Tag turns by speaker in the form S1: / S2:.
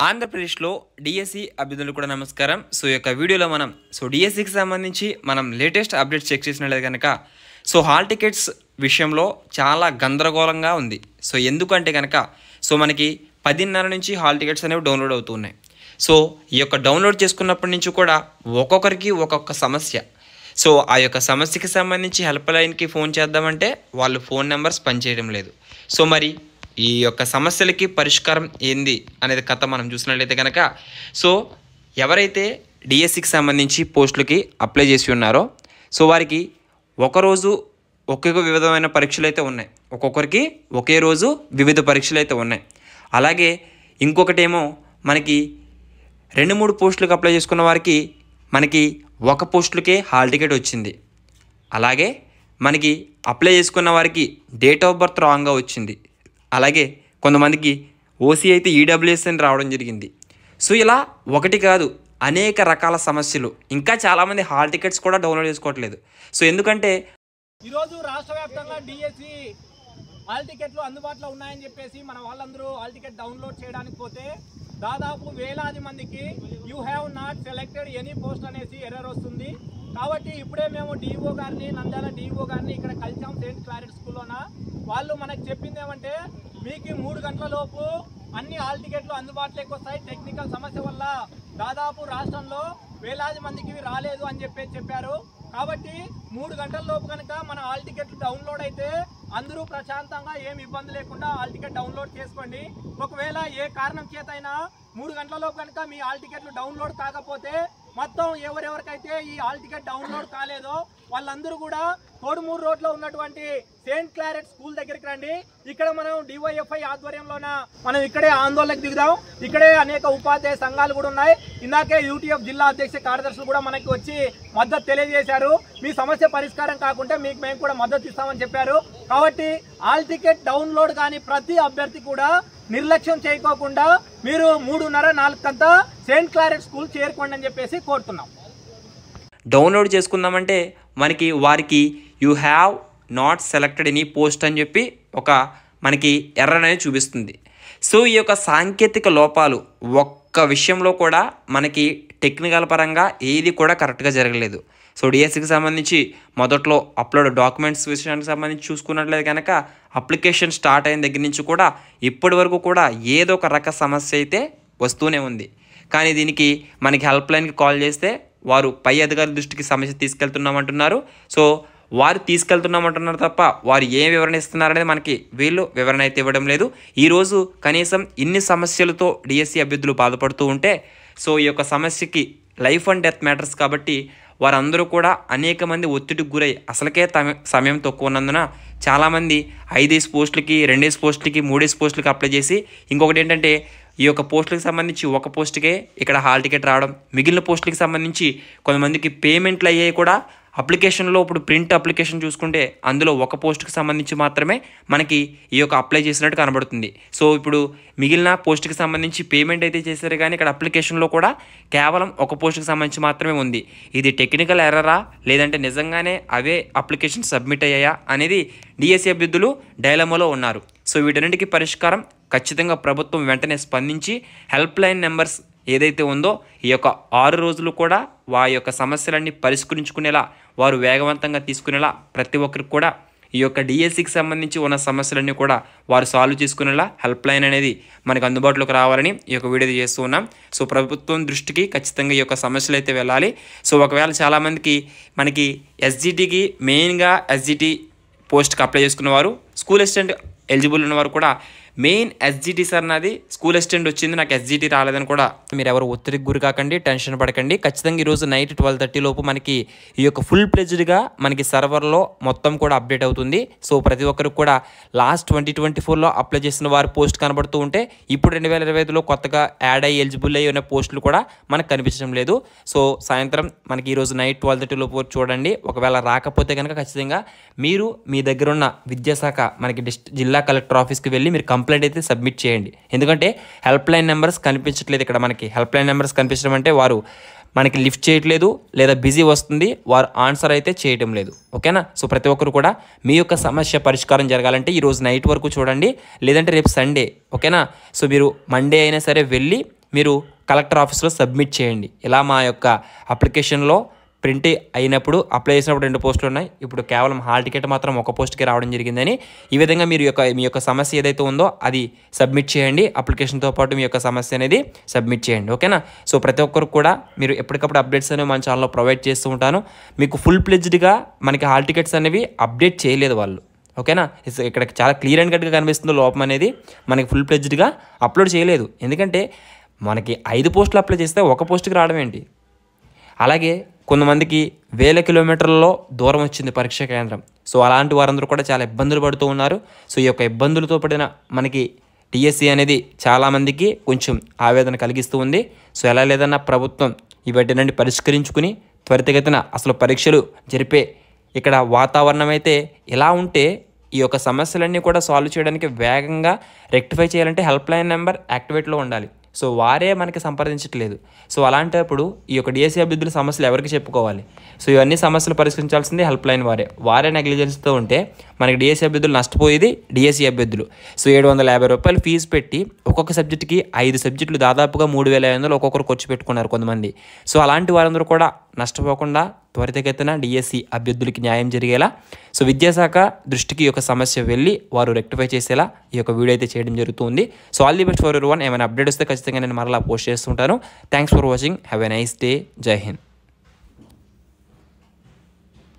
S1: ఆంధ్రప్రదేశ్లో డిఎస్సి అభ్యర్థులకు కూడా నమస్కారం. సో ఈ యొక్క వీడియోలో మనం డిఎస్సికి సంబంధించి మనం లేటెస్ట్ అప్డేట్స్ చెక్ చేసినట్లయితే కనుక హాల్ టికెట్స్ విషయంలో చాలా గందరగోళంగా ఉంది. ఎందుకంటే కనుక మనకి 10:30 నుంచి హాల్ టికెట్స్ అనేవి డౌన్లోడ్ అవుతున్నాయి. ఈ యొక్క డౌన్లోడ్ చేసుకున్నప్పటి నుంచి కూడా ఒక్కొక్కరికి ఒక్కొక్క సమస్య. ఆ యొక్క సమస్యకి సంబంధించి హెల్ప్ లైన్కి ఫోన్ చేద్దామంటే వాళ్ళు ఫోన్ నెంబర్స్ పనిచేయడం లేదు. మరి ఈ యొక్క సమస్యలకి పరిష్కారం ఏంది అనేది కథ మనం చూసినట్లయితే కనుక ఎవరైతే డిఎస్సికి సంబంధించి పోస్టులకి అప్లై చేసి ఉన్నారో వారికి ఒకరోజు ఒక్కొక్క వివిధమైన పరీక్షలు అయితే ఉన్నాయి. ఒక్కొక్కరికి ఒకే రోజు వివిధ పరీక్షలు అయితే ఉన్నాయి. అలాగే ఇంకొకటేమో మనకి 2-3 పోస్టులకు అప్లై చేసుకున్న వారికి మనకి ఒక పోస్టులకే హాల్ టికెట్ వచ్చింది. అలాగే మనకి అప్లై చేసుకున్న వారికి డేట్ ఆఫ్ బర్త్ రాంగ్గా వచ్చింది. అలాగే కొంతమందికి ఓసీ అయితే ఈడబ్ల్యూఎస్ అని రావడం జరిగింది. ఇలా ఒకటి కాదు, అనేక రకాల సమస్యలు. ఇంకా చాలామంది హాల్ టికెట్స్ కూడా డౌన్లోడ్ చేసుకోవట్లేదు. ఎందుకంటే
S2: ఈరోజు రాష్ట్ర వ్యాప్తంగా డిఎస్సి హాల్ టికెట్లు అందుబాటులో ఉన్నాయని చెప్పేసి మన వాళ్ళందరూ హాల్ టికెట్ డౌన్లోడ్ చేయడానికి పోతే దాదాపు వేలాది మందికి you have not selected any post అనేసి ఎర్రర్ వస్తుంది. కాబట్టి ఇప్పుడే మేము డిఓ గారిని, నంద్యాల డిఓ గారిని ఇక్కడ కలిసాం సెయింట్ క్లారెట్ స్కూల్లోన. వాళ్ళు మనకు చెప్పింది ఏమంటే మీకు 3 గంటల లోపు అన్ని హాల్ టికెట్లు అందుబాటులోకి వస్తాయి. టెక్నికల్ సమస్య వల్ల దాదాపు రాష్ట్రంలో వేలాది మందికి రాలేదు అని చెప్పారు. కాబట్టి 3 గంటల లోపు కనుక మన హాల్ టికెట్లు డౌన్లోడ్ అయితే అందరూ ప్రశాంతంగా ఏమి ఇబ్బంది లేకుండా హాల్ టికెట్ డౌన్లోడ్ చేసుకోండి. ఒకవేళ ఏ కారణం చేతైనా 3 గంటల లోపు కనుక మీ హాల్ టికెట్లు డౌన్లోడ్ కాకపోతే మొత్తం ఎవరెవరికైతే ఈ హాల్ టికెట్ డౌన్లోడ్ కాలేదో వాళ్ళందరూ కూడా కోడుమూరు రోడ్లో ఉన్నటువంటి సెయింట్ క్లారెట్ స్కూల్ దగ్గరికి రండి. ఇక్కడ మనం డివైఎఫ్ఐ ఆధ్వర్యంలోన మనం ఇక్కడే ఆందోళనకు దిగుదాం. ఇక్కడే అనేక ఉపాధ్యాయ సంఘాలు కూడా ఉన్నాయి. ఇందాకే యూటీఎఫ్ జిల్లా అధ్యక్ష కార్యదర్శులు కూడా మనకి వచ్చి మద్దతు తెలియజేశారు. మీ సమస్య పరిష్కారం కాకుంటే మీకు మేము కూడా మద్దతు ఇస్తామని చెప్పారు. కాబట్టి హాల్ టికెట్ డౌన్లోడ్ కానీ ప్రతి అభ్యర్థి కూడా నిర్లక్ష్యం చేయకోకుండా మీరు 3:30-4 కంతా సెయింట్ క్లారెట్ స్కూల్ చేరుకోండి అని చెప్పేసి కోరుతున్నాం.
S1: డౌన్లోడ్ చేసుకుందామంటే మనకి వారికి you have not selected any post అని చెప్పి ఒక మనకి ఎర్రర్ అనేది చూపిస్తుంది. ఈ యొక్క సాంకేతిక లోపాలు ఒక్క విషయంలో కూడా మనకి టెక్నికల్ పరంగా ఏది కూడా కరెక్ట్గా జరగలేదు. డిఎస్సికి సంబంధించి మొదట్లో అప్లోడ్ డాక్యుమెంట్స్ విషయానికి సంబంధించి చూసుకున్నట్లయితే కనుక అప్లికేషన్ స్టార్ట్ అయిన దగ్గర నుంచి కూడా ఇప్పటి వరకు కూడా ఏదో ఒక రక సమస్య అయితే వస్తూనే ఉంది. కానీ దీనికి మనకి హెల్ప్ లైన్కి కాల్ చేస్తే వారు పై అధికారుల దృష్టికి సమస్య తీసుకెళ్తున్నామంటున్నారు. వారు తీసుకెళ్తున్నామంటున్నారు తప్ప వారు ఏ వివరణ ఇస్తున్నారనేది మనకి వీళ్ళు వివరణ అయితే ఇవ్వడం లేదు. ఈరోజు కనీసం ఇన్ని సమస్యలతో డిఎస్సి అభ్యర్థులు బాధపడుతూ ఉంటే ఈ యొక్క సమస్యకి లైఫ్ అండ్ డెత్ మ్యాటర్స్ కాబట్టి వారందరూ కూడా అనేక మంది ఒత్తిడికి గురై అసలుకే సమయం తక్కువ ఉన్నందున చాలామంది 5 పోస్టులకి 2 పోస్టులకి 3 పోస్టులకి అప్లై చేసి ఇంకొకటి ఏంటంటే ఈ యొక్క పోస్టులకు సంబంధించి ఒక పోస్టుకే ఇక్కడ హాల్ టికెట్ రావడం, మిగిలిన పోస్టులకి సంబంధించి కొంతమందికి పేమెంట్లు అయ్యాయి కూడా. అప్లికేషన్లో ఇప్పుడు ప్రింట్ అప్లికేషన్ చూసుకుంటే అందులో ఒక పోస్టుకి సంబంధించి మాత్రమే మనకి ఈ యొక్క అప్లై చేసినట్టు కనబడుతుంది. ఇప్పుడు మిగిలిన పోస్టుకి సంబంధించి పేమెంట్ అయితే చేశారు కానీ ఇక్కడ అప్లికేషన్లో కూడా కేవలం ఒక పోస్టుకి సంబంధించి మాత్రమే ఉంది. ఇది టెక్నికల్ ఎర్రరా లేదంటే నిజంగానే అవే అప్లికేషన్ సబ్మిట్ అయ్యాయా అనేది డిఎస్సి అభ్యర్థులు డైలమాలో ఉన్నారు. వీటన్నిటికీ పరిష్కారం ఖచ్చితంగా ప్రభుత్వం వెంటనే స్పందించి హెల్ప్ లైన్ నెంబర్స్ ఏదైతే ఉందో ఈ యొక్క 6 రోజులు కూడా వారి యొక్క సమస్యలన్నీ పరిష్కరించుకునేలా వారు వేగవంతంగా తీసుకునేలా ప్రతి ఒక్కరికి కూడా ఈ యొక్క డిఎస్సికి సంబంధించి ఉన్న సమస్యలన్నీ కూడా వారు సాల్వ్ చేసుకునేలా హెల్ప్ లైన్ అనేది మనకు అందుబాటులోకి రావాలని ఈ యొక్క వీడియో చేస్తూ ఉన్నాం. ప్రభుత్వం దృష్టికి ఖచ్చితంగా ఈ యొక్క సమస్యలు అయితే వెళ్ళాలి. ఒకవేళ చాలామందికి మనకి ఎస్జిటికి మెయిన్గా ఎస్జిటి పోస్ట్కి అప్లై చేసుకున్న వారు స్కూల్ అసిస్టెంట్ ఎలిజిబుల్ ఉన్నవారు కూడా మెయిన్ ఎస్జిటి సార్ నాది స్కూల్ అసిస్టెంట్ వచ్చింది, నాకు ఎస్జిటి రాలేదని కూడా మీరు ఎవరు ఒత్తిడికి గురి కాకండి, టెన్షన్ పడకండి. ఖచ్చితంగా ఈరోజు నైట్ 12:30 లోపు మనకి ఈ యొక్క ఫుల్ ప్లెజ్డ్గా మనకి సర్వర్లో మొత్తం కూడా అప్డేట్ అవుతుంది. ప్రతి ఒక్కరికి కూడా లాస్ట్ 2024లో అప్లై చేసిన వారి పోస్ట్ కనబడుతూ ఉంటే ఇప్పుడు 2025లో కొత్తగా యాడ్ అయ్యి ఎలిజిబుల్ అయ్యి ఉన్న పోస్టులు కూడా మనకు కనిపించడం లేదు. సాయంత్రం మనకి ఈరోజు నైట్ 12:30 లోపు చూడండి. ఒకవేళ రాకపోతే కనుక ఖచ్చితంగా మీరు మీ దగ్గర ఉన్న విద్యాశాఖ మనకి జిల్లా కలెక్టర్ ఆఫీస్కి వెళ్ళి మీరు కంప్లైంట్ అయితే సబ్మిట్ చేయండి. ఎందుకంటే హెల్ప్ లైన్ నెంబర్స్ కనిపించట్లేదు. ఇక్కడ మనకి హెల్ప్ లైన్ నెంబర్స్ కనిపించడం అంటే వారు మనకి లిఫ్ట్ చేయట్లేదు లేదా బిజీ వస్తుంది, వారు ఆన్సర్ అయితే చేయడం లేదు. ఓకేనా? ప్రతి ఒక్కరు కూడా మీ యొక్క సమస్య పరిష్కారం జరగాలంటే ఈరోజు నైట్ వరకు చూడండి, లేదంటే రేపు సండే. ఓకేనా? మీరు మండే అయినా సరే వెళ్ళి మీరు కలెక్టర్ ఆఫీస్లో సబ్మిట్ చేయండి. ఇలా మా యొక్క అప్లికేషన్లో ప్రింట్ అయినప్పుడు అప్లై చేసినప్పుడు 2 పోస్టులు ఉన్నాయి, ఇప్పుడు కేవలం హాల్ టికెట్ మాత్రం ఒక పోస్ట్కి రావడం జరిగిందని. ఈ విధంగా మీ యొక్క సమస్య ఏదైతే ఉందో అది సబ్మిట్ చేయండి. అప్లికేషన్తో పాటు మీ యొక్క సమస్య అనేది సబ్మిట్ చేయండి. ఓకేనా? సో ప్రతి ఒక్కరు కూడా మీరు ఎప్పటికప్పుడు అప్డేట్స్ అనేవి మన ఛానల్లో ప్రొవైడ్ చేస్తూ ఉంటాను. మీకు ఫుల్ ప్లెజ్డ్గా మనకి హాల్ టికెట్స్ అనేవి అప్డేట్ చేయలేదు వాళ్ళు. ఓకేనా? ఇక్కడ చాలా క్లియర్ అండ్ కట్గా కనిపిస్తుంది లోపం అనేది. మనకి ఫుల్ ప్లెజ్డ్గా అప్లోడ్ చేయలేదు. ఎందుకంటే మనకి 5 పోస్టులు అప్లై చేస్తే ఒక పోస్ట్కి రావడం ఏంటి? అలాగే కొంతమందికి 1000 కిలోమీటర్లలో దూరం వచ్చింది పరీక్షా కేంద్రం. సో అలాంటి వారందరూ కూడా చాలా ఇబ్బందులు పడుతూ ఉన్నారు. సో ఈ యొక్క ఇబ్బందులతో పడిన మనకి డిఎస్సి అనేది చాలామందికి కొంచెం ఆవేదన కలిగిస్తూ ఉంది. సో ఎలా లేదన్నా ప్రభుత్వం ఇవాటి నుండి పరిష్కరించుకుని త్వరితగతిన అసలు పరీక్షలు జరిపే ఇక్కడ వాతావరణం అయితే ఇలా ఉంటే ఈ యొక్క సమస్యలన్నీ కూడా సాల్వ్ చేయడానికి వేగంగా రెక్టిఫై చేయాలంటే హెల్ప్ లైన్ నెంబర్ యాక్టివేట్లో ఉండాలి. సో వారే మనకి సంప్రదించట్లేదు. సో అలాంటప్పుడు ఈ యొక్క డిఎస్సి అభ్యర్థుల సమస్యలు ఎవరికి చెప్పుకోవాలి? సో ఇవన్నీ సమస్యలు పరిష్కరించాల్సింది హెల్ప్ లైన్ వారే నెగ్లిజెన్స్తో ఉంటే మనకి డిఎస్సి అభ్యర్థులు నష్టపోయేది డిఎస్సి అభ్యర్థులు. సో 750 రూపాయలు ఫీజు పెట్టి ఒక్కొక్క సబ్జెక్టుకి 5 సబ్జెక్టులు దాదాపుగా 3500 ఒక్కొక్కరు ఖర్చు పెట్టుకున్నారు కొంతమంది. సో అలాంటి వారందరూ కూడా నష్టపోకుండా త్వరితగతిన డిఎస్సి అభ్యర్థులకి న్యాయం జరిగేలా సో విద్యాశాఖ దృష్టికి ఈ యొక్క సమస్య వెళ్ళి వారు రెక్టిఫై చేసేలా ఈ యొక్క వీడియో అయితే చేయడం జరుగుతుంది. So all the best for everyone. ఏమైనా అప్డేట్ వస్తే ఖచ్చితంగా నేను మరలా పోస్ట్ చేస్తుంటాను. Thanks for watching. Have a nice day. జై హింద్.